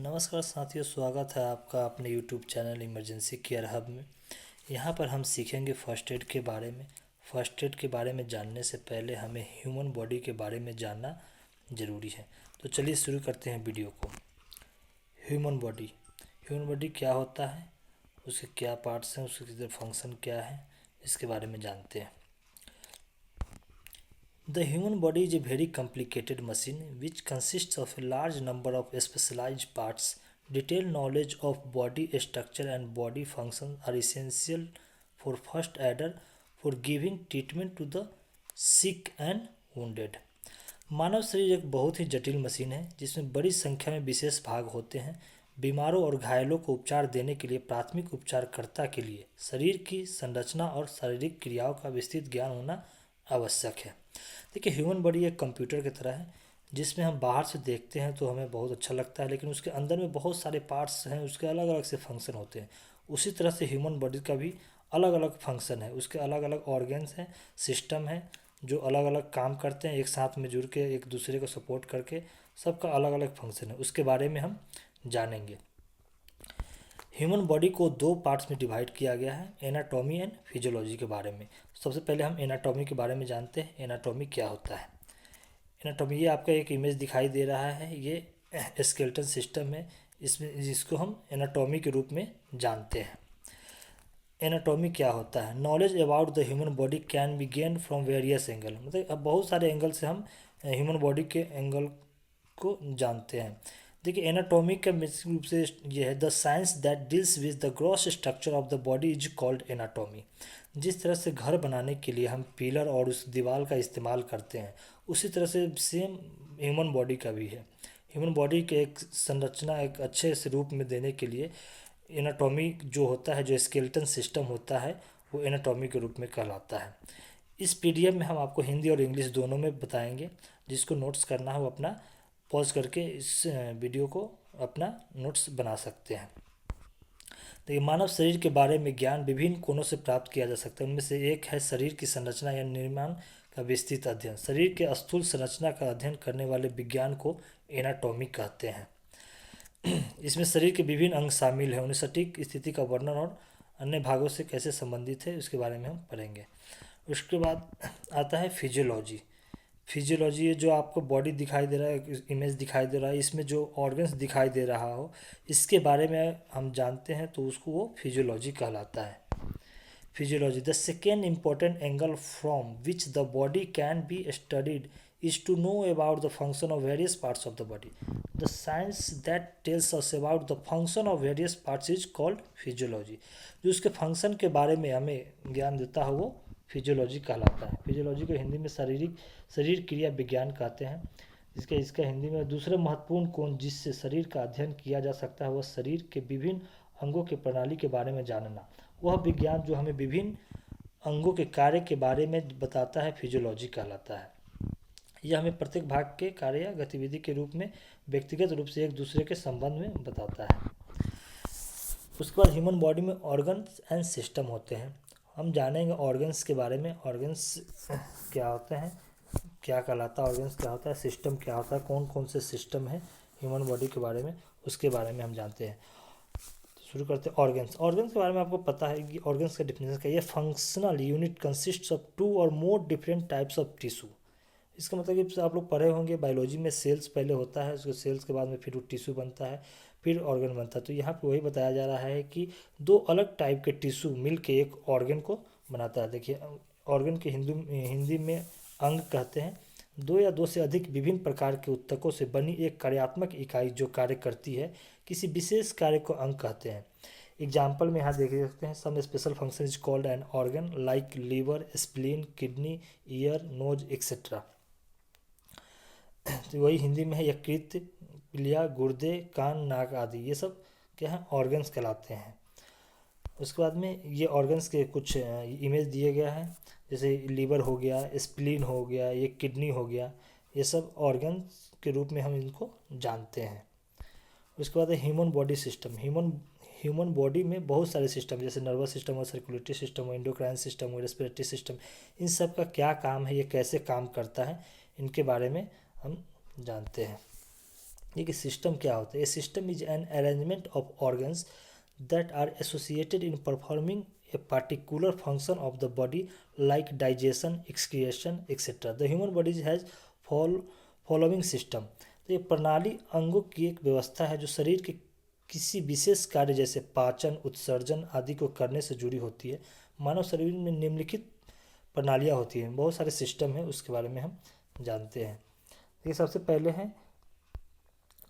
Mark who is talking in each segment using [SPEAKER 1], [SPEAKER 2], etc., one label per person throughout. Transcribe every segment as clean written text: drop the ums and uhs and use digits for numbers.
[SPEAKER 1] नमस्कार साथियों, स्वागत है आपका अपने YouTube channel emergency care hub में। यहाँ पर हम सीखेंगे फ़र्स्ट एड के बारे में। फ़र्स्ट एड के बारे में जानने से पहले हमें ह्यूमन बॉडी के बारे में जानना ज़रूरी है। तो चलिए शुरू करते हैं वीडियो को। ह्यूमन बॉडी क्या होता है, उसके क्या पार्ट्स हैं, उसके फंक्शन क्या है, इसके बारे में जानते हैं। The human body is a very complicated machine which consists of a large number of specialized parts. Detailed knowledge of body structure and body functions are essential for first aider for giving treatment to the sick and wounded. मानव शरीर एक बहुत ही जटिल machine है जिसमें बड़ी संख्या में विशेष भाग होते हैं। बीमारों और घायलों को उपचार देने के लिए प्राथमिक उपचारकर्ता के लिए शरीर की संरचना और शारीरिक क्रियाओं का विस्तृत ज्ञान होना आवश्यक है। देखिए, ह्यूमन बॉडी एक कंप्यूटर की तरह है जिसमें हम बाहर से देखते हैं तो हमें बहुत अच्छा लगता है, लेकिन उसके अंदर में बहुत सारे पार्ट्स हैं, उसके अलग अलग से फंक्शन होते हैं। उसी तरह से ह्यूमन बॉडी का भी अलग अलग फंक्शन है, उसके अलग अलग ऑर्गन्स हैं, सिस्टम है जो अलग अलग काम करते हैं, एक साथ में जुड़ के एक दूसरे को सपोर्ट करके। सबका अलग अलग फंक्शन है, उसके बारे में हम जानेंगे। ह्यूमन बॉडी को दो पार्ट्स में डिवाइड किया गया है, एनाटॉमी एंड फिजियोलॉजी के बारे में। सबसे पहले हम एनाटॉमी के बारे में जानते हैं। एनाटॉमी क्या होता है? एनाटॉमी, ये आपका एक इमेज दिखाई दे रहा है, ये स्केलेटल सिस्टम है, इसमें जिसको हम एनाटॉमी के रूप में जानते हैं। एनाटॉमी क्या होता है? Knowledge about the human body can be gain from various angle, मतलब अब बहुत सारे एंगल से हम ह्यूमन बॉडी के एंगल को जानते हैं। देखिए, एनाटॉमी का बेसिक रूप से ये है, the science that deals with the gross structure of the body is called anatomy. जिस तरह से घर बनाने के लिए हम पिलर और उस दीवार का इस्तेमाल करते हैं, उसी तरह से सेम ह्यूमन बॉडी का भी है। ह्यूमन बॉडी के एक संरचना एक अच्छे से रूप में देने के लिए एनाटॉमी जो होता है, जो स्केलेटन सिस्टम होता है, वो एनाटॉमी के रूप में कहलाता है। इस पीडीएफ में हम आपको हिंदी और इंग्लिश दोनों में बताएंगे। जिसको नोट्स करना हो अपना पॉज करके इस वीडियो को अपना नोट्स बना सकते हैं। देखिए, मानव शरीर के बारे में ज्ञान विभिन्न कोणों से प्राप्त किया जा सकता है। उनमें से एक है शरीर की संरचना या निर्माण का विस्तृत अध्ययन। शरीर के स्थूल संरचना का अध्ययन करने वाले विज्ञान को एनाटॉमी कहते हैं। इसमें शरीर के विभिन्न अंग शामिल हैं, उन्हें सटीक स्थिति का वर्णन और अन्य भागों से कैसे संबंधित है उसके बारे में हम पढ़ेंगे। उसके बाद आता है फिजियोलॉजी। फिजियोलॉजी ये जो आपको बॉडी दिखाई दे रहा है, इमेज दिखाई दे रहा है, इसमें जो ऑर्गन्स दिखाई दे रहा हो, इसके बारे में हम जानते हैं तो उसको वो फिजियोलॉजी कहलाता है। Physiology, the second important angle from which the body can be studied is to know about the function of various parts of the body. The science that tells us about the function of various parts is called physiology. जो उसके function के बारे में हमें ज्ञान देता है वो फिजियोलॉजी कहलाता है। फिजियोलॉजी को हिंदी में शरीर क्रिया विज्ञान कहते हैं। इसका हिंदी में दूसरे महत्वपूर्ण कोण जिससे शरीर का अध्ययन किया जा सकता है वह शरीर के विभिन्न अंगों के प्रणाली के बारे में जानना। वह विज्ञान जो हमें विभिन्न अंगों के कार्य के बारे में बताता है फिजियोलॉजी कहलाता है। यह हमें प्रत्येक भाग के कार्य या गतिविधि के रूप में व्यक्तिगत रूप से एक दूसरे के संबंध में बताता है। उसके बाद ह्यूमन बॉडी में ऑर्गन्स एंड सिस्टम होते हैं। हम जानेंगे ऑर्गन्स के बारे में। ऑर्गन्स क्या होते हैं, क्या कहलाता है, ऑर्गन्स क्या होता है, सिस्टम क्या होता है, कौन कौन से सिस्टम है ह्यूमन बॉडी के बारे में, उसके बारे में हम जानते हैं। शुरू करते हैं ऑर्गन्स। ऑर्गन्स के बारे में आपको पता है कि ऑर्गन्स का डिफिनेशन क्या है। ये फंक्शनल यूनिट कंसिस्ट ऑफ 2 और more different types of tissue. इसका मतलब कि आप लोग पढ़े होंगे बायोलॉजी में, सेल्स पहले होता है, उसके सेल्स के बाद में फिर वो टिश्यू बनता है, फिर ऑर्गन बनता है। तो यहाँ पे वही बताया जा रहा है कि 2 अलग टाइप के टिश्यू मिल के एक ऑर्गन को बनाता है। देखिए, ऑर्गन के हिंदी में अंग कहते हैं। 2 या 2 से अधिक विभिन्न प्रकार के ऊतकों से बनी एक कार्यात्मक इकाई जो कार्य करती है, किसी विशेष कार्य को अंग कहते हैं। एग्जाम्पल में यहाँ देख सकते हैं, some special function is called an organ like liver, spleen, kidney, ear, nose etcetera. तो वही हिंदी में है यकृत, पिलिया, गुर्दे, कान, नाक आदि, ये सब क्या है, ऑर्गन्स कहलाते हैं। उसके बाद में ये ऑर्गन्स के कुछ इमेज दिए गया है, जैसे लीवर हो गया, स्प्लीन हो गया, ये किडनी हो गया, ये सब ऑर्गन्स के रूप में हम इनको जानते हैं। उसके बाद है human body system. Human body में बहुत सारे सिस्टम, जैसे नर्वस सिस्टम हो, सर्कुलेटरी सिस्टम हो, एंडोक्राइन सिस्टम हो, रेस्पिरेटरी सिस्टम, इन सब का क्या काम है, ये कैसे काम करता है, इनके बारे में हम जानते हैं। ये कि सिस्टम क्या होता है। ये system is an arrangement of organs that are associated in performing a particular function of the body like digestion, excretion, etc. The human body has following system। तो ये प्रणाली अंगों की एक व्यवस्था है जो शरीर के किसी विशेष कार्य जैसे पाचन, उत्सर्जन आदि को करने से जुड़ी होती है। मानव शरीर में निम्नलिखित प्रणालियाँ होती हैं, बहुत सारे सिस्टम हैं, उसके बारे में हम जानते हैं। देखिए सबसे पहले है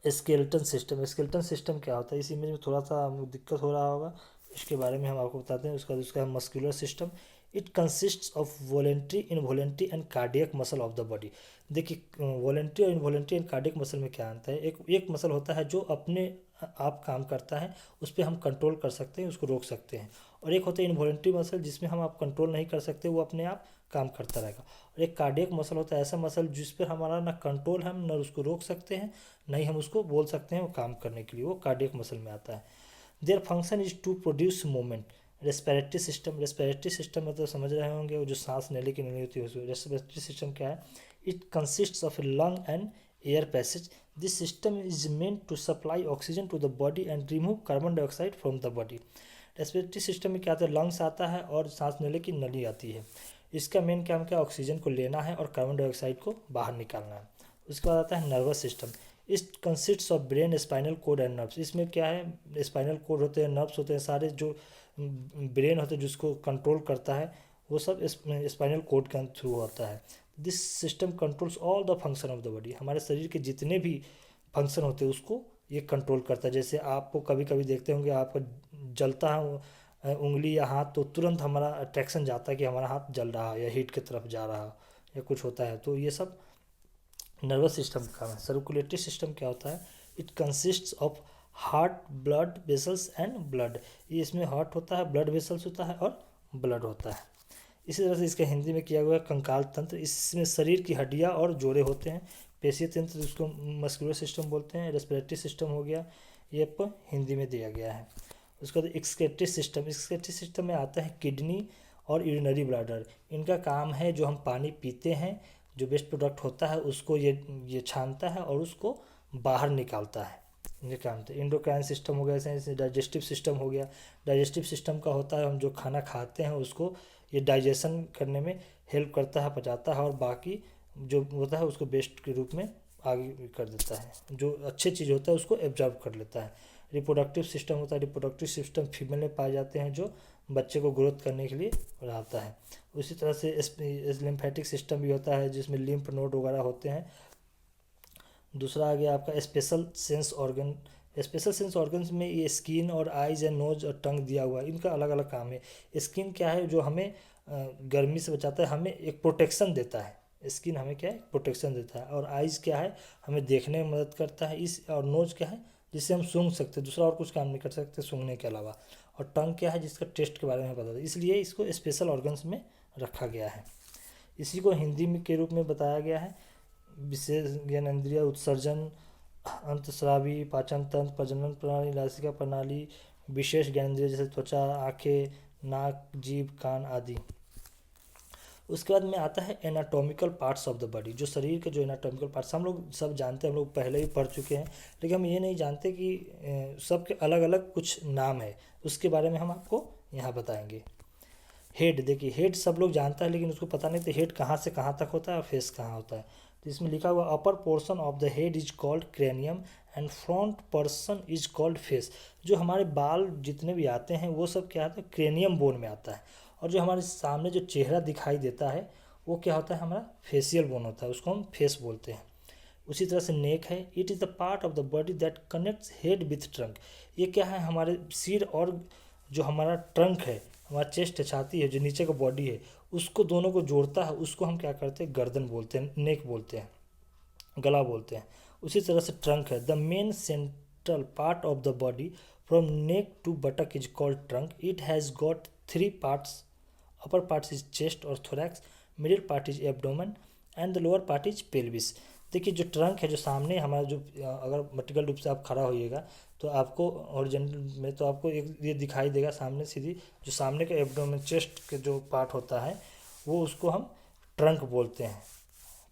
[SPEAKER 1] स्केलेटन सिस्टम। स्केलेटन सिस्टम क्या होता है, इस इमेज में थोड़ा सा दिक्कत हो रहा होगा, इसके बारे में हम आपको बताते हैं। उसका muscular system. It consists of voluntary, involuntary and cardiac muscle of the body. देखिए वॉलेंट्री और इनवॉलेंट्री एंड कार्डियक मसल में क्या अंतर है। एक मसल होता है जो अपने आप काम करता है, उस पर हम कंट्रोल कर सकते हैं, उसको रोक सकते हैं। और एक होता है इनवॉलेंट्री मसल जिसमें हम आप कंट्रोल नहीं कर सकते, वो अपने आप काम करता रहेगा। और एक कार्डियक मसल होता है ऐसा मसल जिस पर हमारा ना कंट्रोल है, हम ना उसको रोक सकते हैं, नहीं हम उसको बोल सकते हैं वो काम करने के लिए, वो कार्डियक मसल में आता है। Their function is to produce movement. Respiratory system. Respiratory system मतलब समझ रहे होंगे वो जो सांस लेने की नहीं होती है। रेस्पिरेटरी सिस्टम क्या है। It consists of a lung and air passage. This system is meant to supply oxygen to the body and remove carbon dioxide from the body. Respiratory system में क्या आता है, लंग्स आता है और सांस लेने की नली आती है। इसका मेन काम क्या है, ऑक्सीजन को लेना है और कार्बन डाइऑक्साइड को बाहर निकालना है। उसके बाद आता है nervous system. It consists of brain, spinal cord and nerves. इसमें क्या है, स्पाइनल कोड होते हैं, नर्व्स होते हैं, सारे जो ब्रेन होते हैं जिसको कंट्रोल करता है वो सब स्पाइनल कोड के थ्रू होता है। This system controls all the function of the body. हमारे शरीर के जितने भी फंक्शन होते हैं उसको ये कंट्रोल करता है। जैसे आपको कभी कभी देखते होंगे आपका जलता है उंगली या हाथ, तो तुरंत हमारा अट्रैक्शन जाता है कि हमारा हाथ जल रहा है या हीट की तरफ जा रहा है या कुछ होता है, तो ये सब नर्वस सिस्टम का है। सर्कुलेटरी सिस्टम क्या होता है। It consists of heart, blood vessels and blood. ये इसमें हार्ट होता है, ब्लड वेसल्स होता है और ब्लड होता है। इसी तरह से इसका हिंदी में किया हुआ है कंकाल तंत्र। इसमें शरीर की हड्डियाँ और जोड़े होते हैं। पेशीय तंत्र जिसको मस्कुलर सिस्टम बोलते हैं। रेस्पिरेटरी सिस्टम हो गया, ये आपको हिंदी में दिया गया है। उसके बाद एक्सक्रेटरी सिस्टम। एक्सक्रेटरी सिस्टम में आता है किडनी और यूरिनरी ब्लैडर। इनका काम है जो हम पानी पीते हैं, जो वेस्ट प्रोडक्ट होता है उसको ये छानता है और उसको बाहर निकालता है, ये काम होता है। इंडोक्राइन सिस्टम हो गया, जैसे डाइजेस्टिव सिस्टम हो गया। डाइजेस्टिव सिस्टम का होता है हम जो खाना खाते हैं उसको ये डाइजेशन करने में हेल्प करता है, पचाता है और बाकी जो होता है उसको वेस्ट के रूप में आगे कर देता है, जो अच्छी चीज़ होता है उसको एब्जॉर्ब कर लेता है। रिप्रोडक्टिव सिस्टम होता है। रिप्रोडक्टिव सिस्टम फीमेल में पाए जाते हैं जो बच्चे को ग्रोथ करने के लिए रहता है। उसी तरह से लिम्फेटिक सिस्टम भी होता है जिसमें लिम्फ नोड वगैरह होते हैं। दूसरा आ गया आपका special sense organ. Special sense organs में ये स्किन और आइज एंड नोज और टंग दिया हुआ है, इनका अलग अलग काम है। स्किन क्या है, जो हमें गर्मी से बचाता है, हमें एक प्रोटेक्शन देता है। स्किन हमें क्या है, प्रोटेक्शन देता है। और आइज क्या है, हमें देखने में मदद करता है। और नोज क्या है, जिससे हम सूंघ सकते हैं, दूसरा और कुछ काम नहीं कर सकते सूंघने के अलावा। और टंग क्या है, जिसका टेस्ट के बारे में बताता है, इसलिए इसको स्पेशल ऑर्गन्स में रखा गया है। इसी को हिंदी में के रूप में बताया गया है। विशेष ज्ञानेंद्रिय, उत्सर्जन, अंतस्रावी, पाचन तंत्र, प्रजनन प्रणाली, नासिका प्रणाली, विशेष ज्ञानेंद्रिय जैसे त्वचा, आँखें, नाक, जीभ, कान आदि। उसके बाद में आता है anatomical parts of the body. जो शरीर के जो एनाटॉमिकल पार्ट्स हम लोग सब जानते हैं, हम लोग पहले ही पढ़ चुके हैं, लेकिन हम ये नहीं जानते कि सबके अलग अलग कुछ नाम है। उसके बारे में हम आपको यहाँ बताएंगे। हेड, देखिए हेड सब लोग जानता है लेकिन उसको पता नहीं तो हेड कहाँ से कहाँ तक होता है और फेस कहाँ होता है। तो इसमें लिखा हुआ upper portion of the head is called cranium and front person is called face. जो हमारे बाल जितने भी आते हैं वो सब क्या आता है, क्रेनियम बोन में आता है। और जो हमारे सामने जो चेहरा दिखाई देता है वो क्या होता है, हमारा फेशियल बोन होता है, उसको हम फेस बोलते हैं। उसी तरह से नेक है। It is the part of the body that connects head with trunk. ये क्या है, हमारे सिर और जो हमारा ट्रंक है, हमारा चेस्ट है, छाती है, जो नीचे का बॉडी है, उसको दोनों को जोड़ता है, उसको हम क्या करते हैं, गर्दन बोलते हैं, नेक बोलते हैं, गला बोलते हैं। उसी तरह से ट्रंक है। The main central part of the body from neck to buttock is called trunk. It has got 3 parts. Upper part is chest और thorax, middle part is abdomen and the lower part is pelvis. देखिए जो trunk है, जो सामने हमारा जो अगर vertical रूप से आप खड़ा होइएगा तो आपको हॉरिजॉन्टल में तो आपको एक ये दिखाई देगा सामने सीधी, जो सामने का एब्डोमेन चेस्ट के जो पार्ट होता है वो उसको हम ट्रंक बोलते हैं,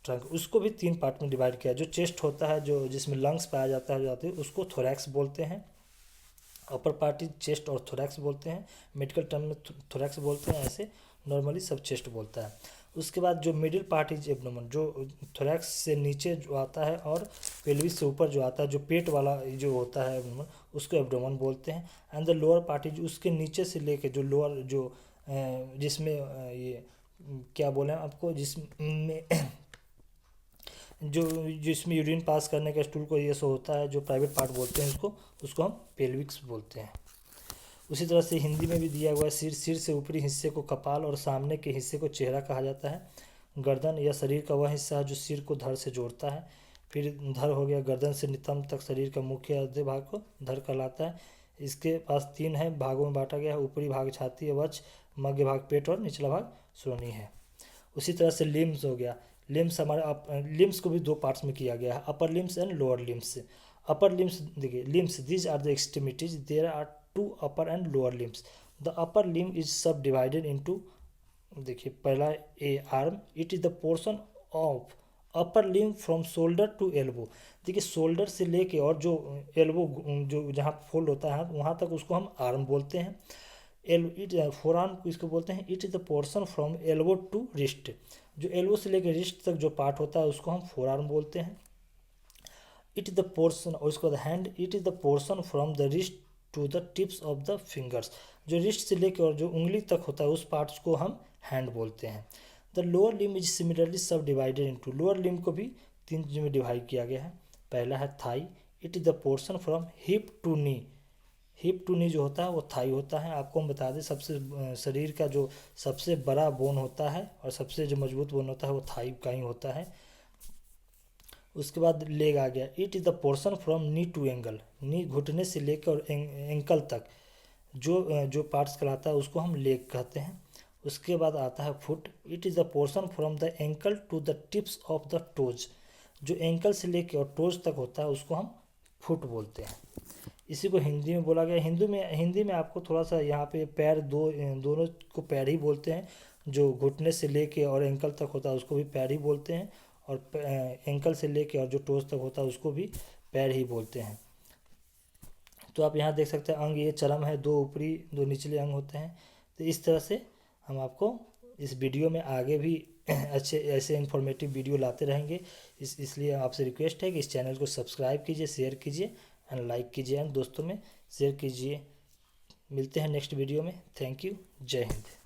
[SPEAKER 1] ट्रंक, उसको भी 3 पार्ट में डिवाइड किया। जो चेस्ट होता है, जो जिसमें लंग्स पाया जाता है उसको थोरैक्स बोलते हैं। अपर पार्ट इज चेस्ट और थोरैक्स बोलते हैं, मेडिकल टर्म में थोरैक्स बोलते हैं, ऐसे नॉर्मली सब चेस्ट बोलता है। उसके बाद जो मिडिल पार्ट इज एब्डोमेन, जो थोरैक्स से नीचे जो आता है और पेल्विस से ऊपर जो आता है, जो पेट वाला जो होता है एब्डोमेन, उसको एब्डोमेन बोलते हैं। And the lower part is, उसके नीचे से लेके जो लोअर जो जिसमें ये क्या बोले आपको, जिसमें जो जिसमें यूरिन पास करने का स्टूल को ये सो होता है, जो प्राइवेट पार्ट बोलते हैं उसको हम पेल्विक्स बोलते हैं। उसी तरह से हिंदी में भी दिया हुआ है, सिर से ऊपरी हिस्से को कपाल और सामने के हिस्से को चेहरा कहा जाता है। गर्दन या शरीर का वह हिस्सा है जो सिर को धड़ से जोड़ता है। फिर धड़ हो गया, गर्दन से नितंब तक शरीर का मुख्य आधे भाग को धड़ कहलाता है। इसके पास 3 है भागों में बांटा गया है, ऊपरी भाग छाती, वक्ष, मध्य भाग पेट और निचला भाग श्रोणि है। उसी तरह से लिम्स हो गया, लिम्स हमारे लिम्स को भी 2 पार्ट्स में किया गया है, upper limbs and lower limbs. Upper limbs देखिए, limbs these are the extremities, there are 2 upper and lower limbs. The upper limb is subdivided into, देखिए पहला a arm, it is the portion of upper limb from shoulder to elbow. देखिए shoulder से लेके और जो elbow जो जहाँ fold होता है वहाँ तक उसको हम आर्म बोलते हैं। इट फोर आर्म को इसको बोलते हैं, it is the portion from elbow to wrist. जो एल्बो से लेकर रिस्ट तक जो पार्ट होता है उसको हम फोर आर्म बोलते हैं। इट इज़ द पोर्शन, और उसके बाद hand, it is the portion from the wrist to the tips of the fingers. जो रिस्ट से लेकर और जो उंगली तक होता है उस पार्ट्स को हम हैंड बोलते हैं। The lower limb is similarly सब डिवाइडेड इनटू, लोअर लिम्ब को भी 3 चीज़ों में डिवाइड किया गया है। पहला है thigh, it is the portion from hip to knee. Hip to knee जो होता है वो थाई होता है। आपको हम बता दें, सबसे शरीर का जो सबसे बड़ा बोन होता है और सबसे जो मजबूत बोन होता है वो थाई का ही होता है। उसके बाद लेग आ गया, it is the portion from knee to ankle, knee घुटने से लेकर और एंकल तक जो पार्ट्स कहलाता है उसको हम लेग कहते हैं। उसके बाद आता है foot, it is the portion from the ankle to the tips of the toes. जो एंकल से लेकर और टोज तक होता है उसको हम फुट बोलते हैं। इसी को हिंदी में बोला गया। हिंदी में आपको थोड़ा सा यहाँ पे पैर दोनों को पैर ही बोलते हैं। जो घुटने से लेके और एंकल तक होता है उसको भी पैर ही बोलते हैं, और एंकल से लेके और जो टोज तक होता है उसको भी पैर ही बोलते हैं। तो आप यहाँ देख सकते हैं अंग, ये चरम है, 2 ऊपरी 2 निचले अंग होते हैं। तो इस तरह से हम आपको इस वीडियो में आगे भी अच्छे ऐसे इन्फॉर्मेटिव वीडियो लाते रहेंगे। इसलिए आपसे रिक्वेस्ट है कि इस चैनल को सब्सक्राइब कीजिए, शेयर कीजिए एंड लाइक कीजिए एंड दोस्तों में शेयर कीजिए। मिलते हैं नेक्स्ट वीडियो में। Thank you. जय हिंद।